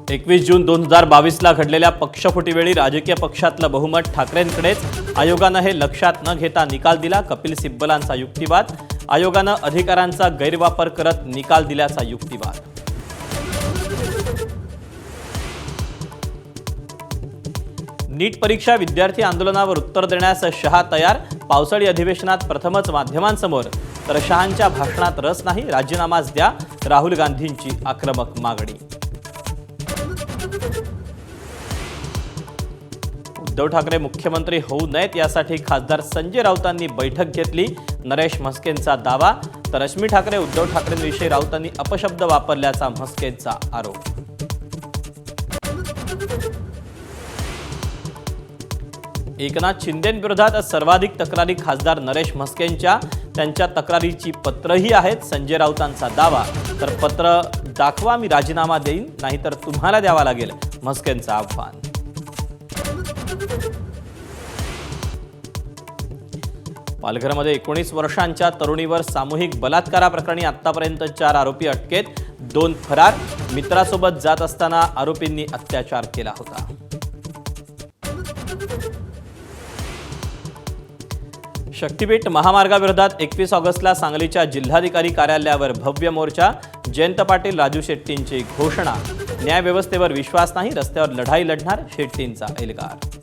21 जून 2022ला घडलेल्या पक्षफुटीवेळी राजकीय पक्षातलं बहुमत ठाकरेंकडेच. आयोगानं हे लक्षात न घेता निकाल दिला. कपिल सिब्बलांचा युक्तिवाद. आयोगानं अधिकारांचा गैरवापर करत निकाल दिल्याचा युक्तिवाद. नीट परीक्षा विद्यार्थी आंदोलनावर उत्तर देण्यास शहा तयार. पावसाळी अधिवेशनात प्रथमच माध्यमांसमोर. तर शहांच्या भाषणात रस नाही, राजीनामाच द्या. राहुल गांधींची आक्रमक मागणी. उद्धव ठाकरे मुख्यमंत्री होऊ नयेत यासाठी खासदार संजय राऊतांनी बैठक घेतली. नरेश म्हस्केंचा दावा. तर रश्मी ठाकरे उद्धव ठाकरेंविषयी राऊतांनी अपशब्द वापरल्याचा म्हस्केंचा आरोप. एकनाथ शिंदेंविरोधात सर्वाधिक तक्रारी खासदार नरेश म्हस्केंच्या. त्यांच्या तक्रारीची पत्रही आहेत. संजय राऊतांचा दावा. तर पत्र दाखवा, मी राजीनामा देईन, नाहीतर तुम्हाला द्यावा लागेल, म्हस्केंचं आव्हान. पालघरमध्ये 19 वर्षांच्या तरुणीवर सामूहिक बलात्काराप्रकरणी आतापर्यंत 4 आरोपी अटकेत. 2 फरार. मित्रासोबत जात असताना आरोपींनी अत्याचार केला होता. शक्तीपीठ महामार्गाविरोधात 21 ऑगस्टला सांगलीच्या जिल्हाधिकारी कार्यालयावर भव्य मोर्चा. जयंत पाटील, राजू शेट्टींची घोषणा. न्यायव्यवस्थेवर विश्वास नाही, रस्त्यावर लढाई लढणार, शेट्टींचा एल्गार.